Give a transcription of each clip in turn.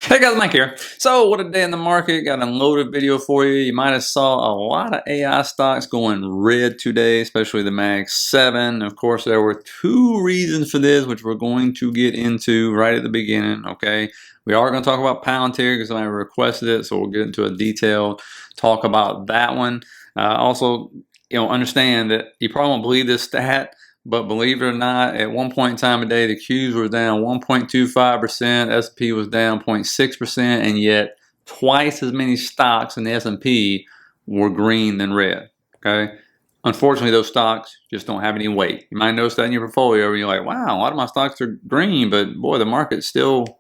Hey guys, Mike here. So what a day in the market. Got a loaded video for you. You might have saw a lot of AI stocks going red today, especially the Mag 7. Of course, there were two reasons for this, which we're going to get into right at the beginning, okay? We are going to talk about Palantir because I requested it, so we'll get into a detailed talk about that one. Also, understand that you probably won't believe this stat, but believe it or not, at one point in time of day, the Qs were down 1.25%, S&P was down 0.6%, and yet twice as many stocks in the S&P were green than red, okay? Unfortunately, those stocks just don't have any weight. You might notice that in your portfolio, where you're like, wow, a lot of my stocks are green, but boy, the market's still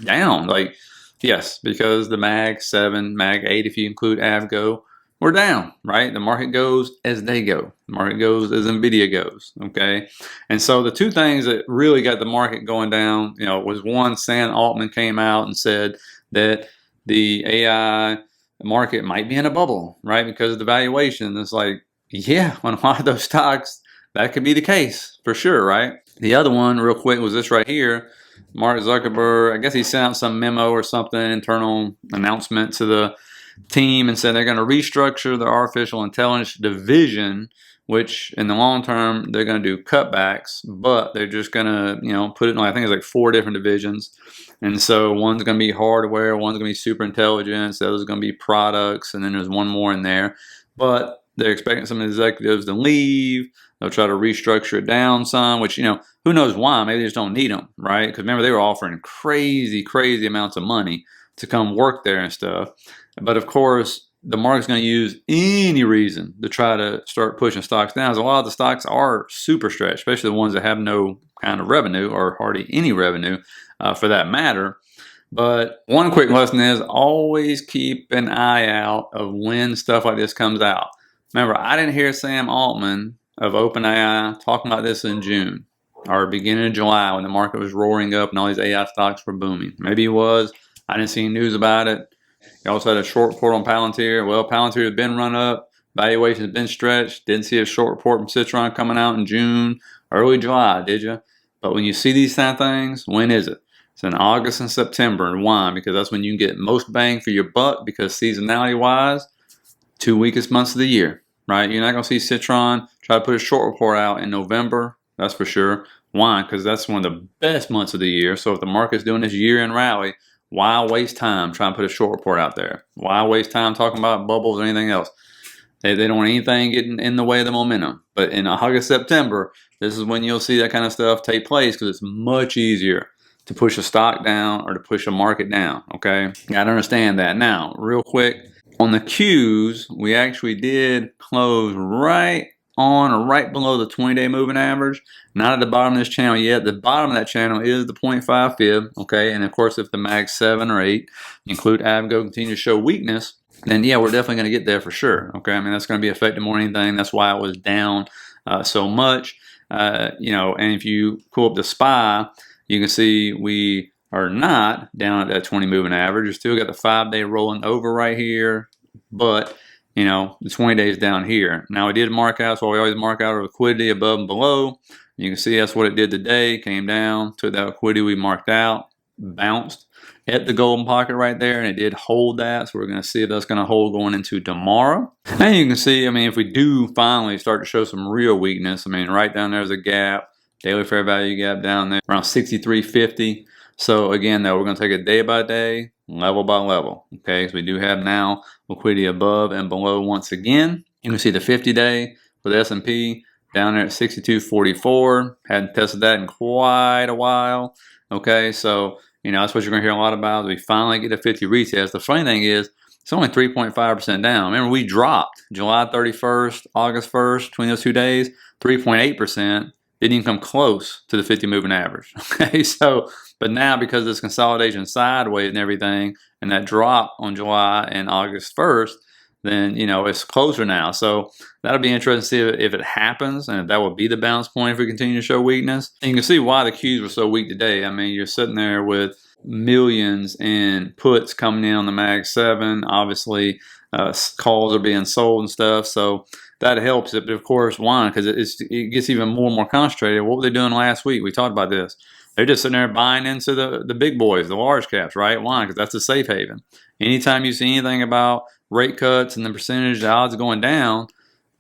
down. Like, yes, because the Mag 7, Mag 8, if you include AVGO, we're down, right? The market goes as they go. The market goes as NVDA goes, okay? And so the two things that really got the market going down, was one, Altman came out and said that the AI market might be in a bubble, right? Because of the valuation. It's like, yeah, on a lot of those stocks, that could be the case for sure, right? The other one, real quick, was this right here. Mark Zuckerberg, I guess he sent out some memo or something, internal announcement to the team, and said they're going to restructure the artificial intelligence division, which in the long term they're going to do cutbacks, but they're just going to put it in, I think it's like 4 different divisions. And so one's going to be hardware, one's going to be super intelligence, the other's going to be products, and then there's one more in there. But they're expecting some executives to leave. They'll try to restructure it down some, which, who knows why? Maybe they just don't need them, right? Because remember, they were offering crazy amounts of money to come work there and stuff. But of course, the market's going to use any reason to try to start pushing stocks down. As a lot of the stocks are super stretched, especially the ones that have no kind of revenue or hardly any revenue for that matter. But one quick lesson is always keep an eye out of when stuff like this comes out. Remember, I didn't hear Sam Altman of OpenAI talking about this in June or beginning of July when the market was roaring up and all these AI stocks were booming. Maybe he was. I didn't see any news about it. He also had a short report on Palantir. Well, Palantir has been run up. Valuation has been stretched. Didn't see a short report from Citron coming out in June, early July, did you? But when you see these kind of things, when is it? It's in August and September. And why? Because that's when you can get most bang for your buck, because seasonality-wise, 2 weakest months of the year, right? You're not going to see Citron try to put a short report out in November, that's for sure. Why? Because that's one of the best months of the year. So if the market's doing this year-end rally, why waste time trying to put a short report out there? Why waste time talking about bubbles or anything else? They don't want anything getting in the way of the momentum. But in August, September, this is when you'll see that kind of stuff take place, because it's much easier to push a stock down or to push a market down, okay? You gotta understand that. Now, real quick, on the Qs, we actually did close right on or right below the 20-day moving average. Not at the bottom of this channel yet. The bottom of that channel is the 0.5 fib, okay? And of course, if the Mag 7 or 8 include AVGO continue to show weakness, then yeah, we're definitely going to get there for sure, okay? I mean, that's going to be affected more than anything. That's why it was down so much, and if you pull up the SPY, you can see we are not down at that 20 moving average. You still got the 5-day rolling over right here, but the 20 days down here. Now, we did mark out, so we always mark out our liquidity above and below. You can see that's what it did today. Came down to that liquidity we marked out, bounced at the golden pocket right there, and it did hold that. So we're going to see if that's going to hold going into tomorrow. And you can see, if we do finally start to show some real weakness, right down there's a gap, daily fair value gap down there, around 63.50. So again, though, we're going to take it day by day, level by level, okay? So we do have now liquidity above and below once again. You can see the 50-day for the S&P down there at 62.44. Hadn't tested that in quite a while, okay? So, that's what you're going to hear a lot about. We finally get a 50 retest. The funny thing is, it's only 3.5% down. Remember, we dropped July 31st, August 1st, between those 2 days, 3.8%. Didn't even come close to the 50 moving average, okay? So, but now because of this consolidation sideways and everything, and that drop on July and August 1st, then, it's closer now. So that'll be interesting to see if it happens, and if that would be the bounce point if we continue to show weakness. And you can see why the Qs were so weak today. You're sitting there with millions in puts coming in on the Mag 7. Obviously, calls are being sold and stuff. So that helps it. But of course, why? Because it gets even more and more concentrated. What were they doing last week? We talked about this. They're just sitting there buying into the big boys, the large caps, right? Why? Because that's a safe haven. Anytime you see anything about rate cuts and the percentage, the odds going down,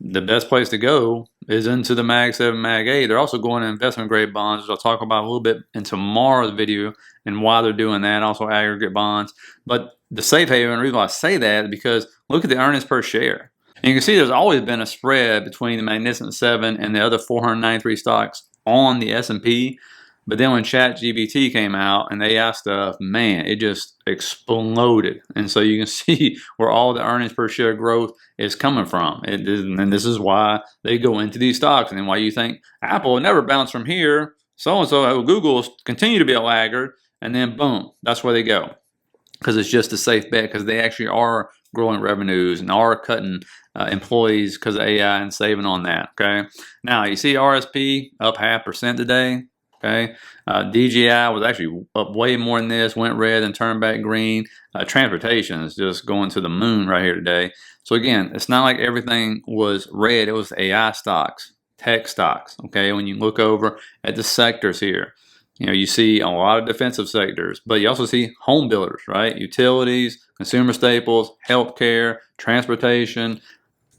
the best place to go is into the Mag 7, Mag 8. They're also going to investment grade bonds, which I'll talk about a little bit in tomorrow's video and why they're doing that, also aggregate bonds. But the safe haven, the reason why I say that is because look at the earnings per share. And you can see there's always been a spread between the Magnificent 7 and the other 493 stocks on the S&P. But then when ChatGPT came out and the AI stuff, man, it just exploded. And so you can see where all the earnings per share growth is coming from. And this is why they go into these stocks. And then why you think Apple will never bounce from here. So-and-so, Google will continue to be a laggard. And then boom, that's where they go. Because it's just a safe bet because they actually are growing revenues and are cutting employees because of AI and saving on that. Okay. Now you see RSP up 0.5% today. Okay, DGI was actually up way more than this, went red and turned back green. Transportation is just going to the moon right here today. So again, it's not like everything was red. It was AI stocks, tech stocks. Okay, when you look over at the sectors here, you know, you see a lot of defensive sectors, but you also see home builders, right? Utilities, consumer staples, healthcare, transportation,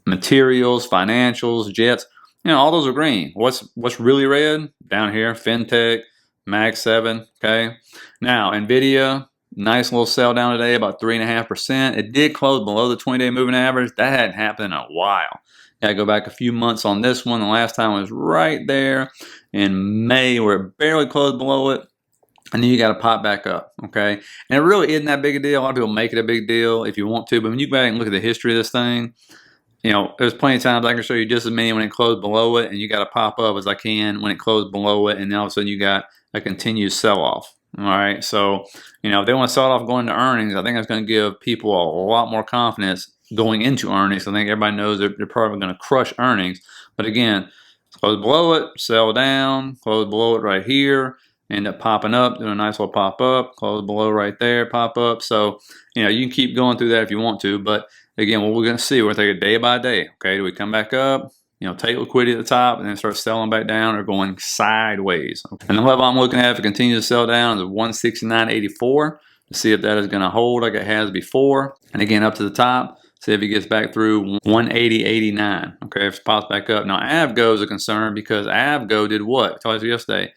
materials, financials, jets. You know, all those are green. What's really red? Down here, FinTech, Mag 7, okay? Now, NVDA, nice little sell down today, about 3.5%. It did close below the 20-day moving average. That hadn't happened in a while. Got to go back a few months on this one. The last time was right there in May where it barely closed below it. And then you got to pop back up, okay? And it really isn't that big a deal. A lot of people make it a big deal if you want to. But when you go back and look at the history of this thing, you know, there's plenty of times I can show you just as many when it closed below it, and you got to pop up as I can when it closed below it, and then all of a sudden you got a continued sell-off. All right, so, you know, if they want to sell off going to earnings, I think that's going to give people a lot more confidence going into earnings. I think everybody knows they're probably going to crush earnings. But again, close below it, sell down, close below it right here, end up popping up, doing a nice little pop up, close below right there, pop up. So, you know, you can keep going through that if you want to, but again, what we're going to see, we're going to take it day by day. Okay, do we come back up, you know, take liquidity at the top and then start selling back down or going sideways? Okay. And the level I'm looking at, if it continues to sell down, is 169.84 to see if that is going to hold like it has before. And again, up to the top, see if it gets back through 180.89. Okay, if it pops back up. Now, AVGO is a concern because AVGO did what? I told you yesterday.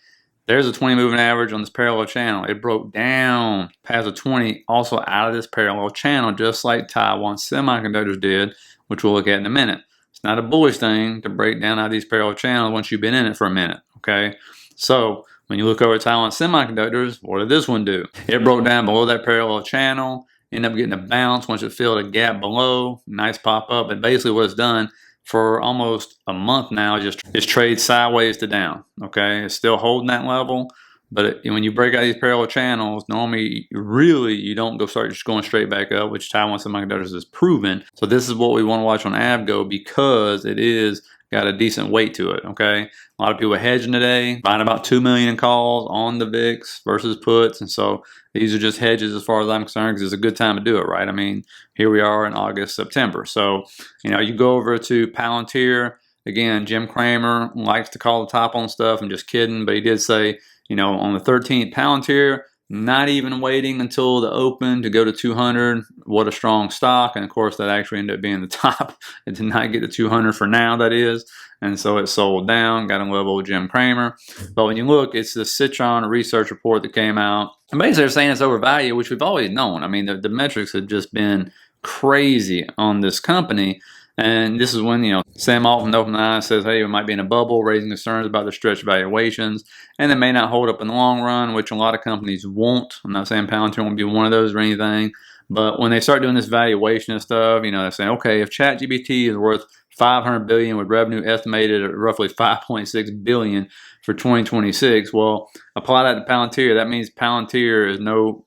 There's a 20 moving average on this parallel channel. It broke down past the 20, also out of this parallel channel, just like Taiwan Semiconductors did, which we'll look at in a minute. It's not a bullish thing to break down out of these parallel channels once you've been in it for a minute, okay? So when you look over at Taiwan Semiconductors, what did this one do? It broke down below that parallel channel, ended up getting a bounce once it filled a gap below, nice pop up, and basically what it's done for almost a month now just trade sideways to down. Okay, it's still holding that level, but when you break out these parallel channels, normally really you don't go start just going straight back up, which Taiwan Semiconductors has proven. So this is what we want to watch on AVGO because it is got a decent weight to it. Okay, a lot of people are hedging today, buying about 2 million in calls on the VIX versus puts, and so these are just hedges as far as I'm concerned because it's a good time to do it, right? I mean, here we are in August, September. So, you know, you go over to Palantir. Again, Jim Cramer likes to call the top on stuff. I'm just kidding, but he did say, you know, on the 13th, Palantir, not even waiting until the open to go to 200. What a strong stock. And of course, that actually ended up being the top. It did not get to 200 for now, that is. And so it sold down, got a level with Jim Cramer. But when you look, it's the Citron research report that came out. And basically they're saying it's overvalued, which we've always known. I mean, the metrics have just been crazy on this company. And this is when, you know, Sam Altman opened the eye says, hey, we might be in a bubble, raising concerns about the stretched valuations. And they may not hold up in the long run, which a lot of companies won't. I'm not saying Palantir won't be one of those or anything. But when they start doing this valuation and stuff, you know, they're saying, okay, if ChatGPT is worth $500 billion with revenue estimated at roughly $5.6 billion for 2026, well, apply that to Palantir. That means Palantir is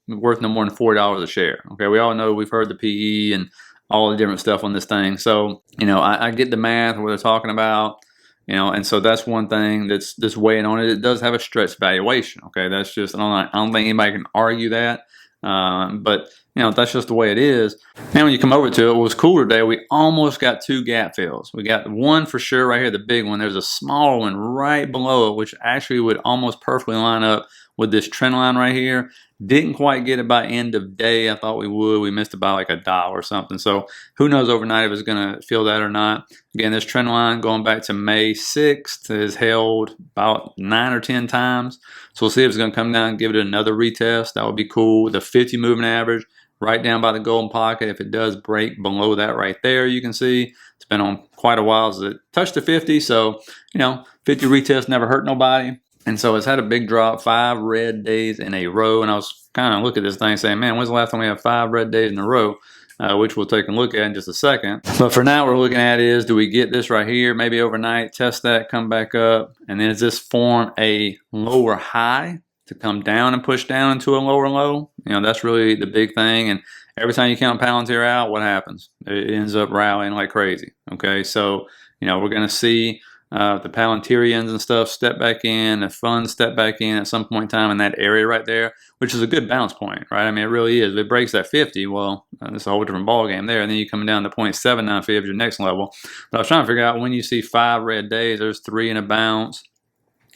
worth no more than $40 a share. Okay, we all know, we've heard the PE and all the different stuff on this thing. So, you know, I get the math, what they're talking about, you know, and so that's one thing that's weighing on it. It does have a stretched valuation. Okay, that's just, I don't think anybody can argue that. But, you know, that's just the way it is. And when you come over to it, what was cool today, we almost got 2 gap fills. We got one for sure right here, the big one. There's a smaller one right below it, which actually would almost perfectly line up with this trend line right here. Didn't quite get it by end of day. I thought we would. We missed it by like $1 or something. So who knows overnight if it's going to feel that or not. Again, this trend line going back to May 6th is held about 9 or 10 times. So we'll see if it's going to come down and give it another retest. That would be cool. The 50 moving average right down by the golden pocket. If it does break below that right there, you can see it's been on quite a while since it touched the 50. So, 50 retest never hurt nobody. And so it's had a big drop, 5 red days in a row. And I was kind of looking at this thing saying, man, when's the last time we had 5 red days in a row? Which we'll take a look at in just a second. But for now, what we're looking at is, do we get this right here, maybe overnight, test that, come back up, and then does this form a lower high to come down and push down into a lower low? That's really the big thing. And every time you count Palantir out, what happens? It ends up rallying like crazy. Okay, so we're going to see the Palantirians and stuff step back in, the funds step back in at some point in time in that area right there, which is a good bounce point, right? I mean, it really is. If it breaks that 50, well, it's a whole different ball game there. And then you come down to 0.79 for your next level. But I was trying to figure out when you see 5 red days, there's 3 in a bounce.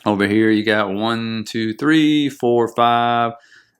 Over here, you got 1, 2, 3, 4, 5.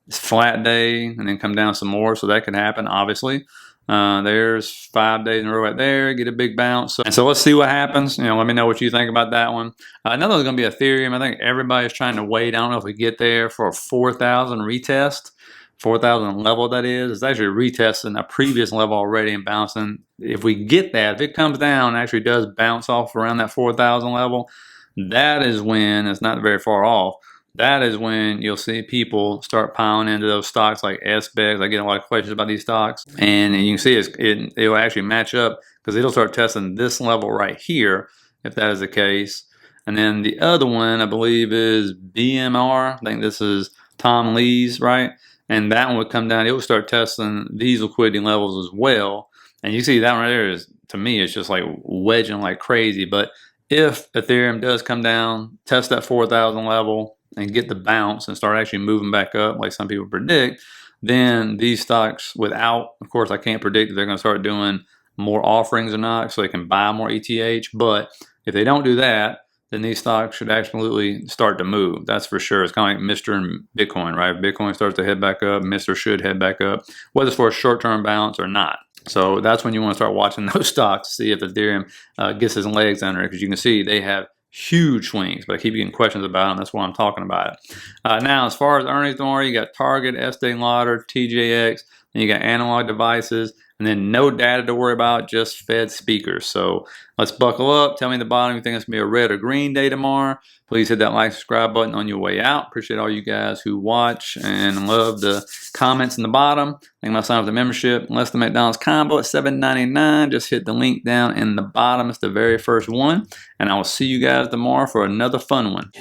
It's flat day, and then come down some more. So that could happen, obviously. There's 5 days in a row right there, get a big bounce. So let's see what happens. Let me know what you think about that one. Another one's going to be Ethereum. I think everybody's trying to wait. I don't know if we get there for a 4,000 retest. 4,000 level, that is. It's actually retesting a previous level already and bouncing. If we get that, if it comes down and actually does bounce off around that 4,000 level, that is when, it's not very far off, that is when you'll see people start piling into those stocks like SBEX. I get a lot of questions about these stocks. And you can see it will actually match up because it'll start testing this level right here, if that is the case. And then the other one, I believe, is BMR. I think this is Tom Lee's, right? And that one would come down. It will start testing these liquidity levels as well. And you see that one right there is, to me, it's just like wedging like crazy. But if Ethereum does come down, test that 4,000 level, and get the bounce and start actually moving back up like some people predict, then these stocks, without, of course, I can't predict if they're going to start doing more offerings or not so they can buy more ETH. But if they don't do that, then these stocks should absolutely start to move. That's for sure. It's kind of like Mr. and Bitcoin, right? If Bitcoin starts to head back up, Mr. should head back up, whether it's for a short-term bounce or not. So that's when you want to start watching those stocks to see if Ethereum gets his legs under it, because you can see they have huge swings, but I keep getting questions about them. That's why I'm talking about it. Now, as far as earnings tomorrow, you got Target, Estee Lauder, TJX, then you got Analog Devices, and then no data to worry about, just Fed speakers. So let's buckle up. Tell me at the bottom if you think it's going to be a red or green day tomorrow. Please hit that like, subscribe button on your way out. Appreciate all you guys who watch and love the comments in the bottom. I think I'll sign up for the membership. Less than McDonald's combo at $7.99. Just hit the link down in the bottom. It's the very first one. And I will see you guys tomorrow for another fun one.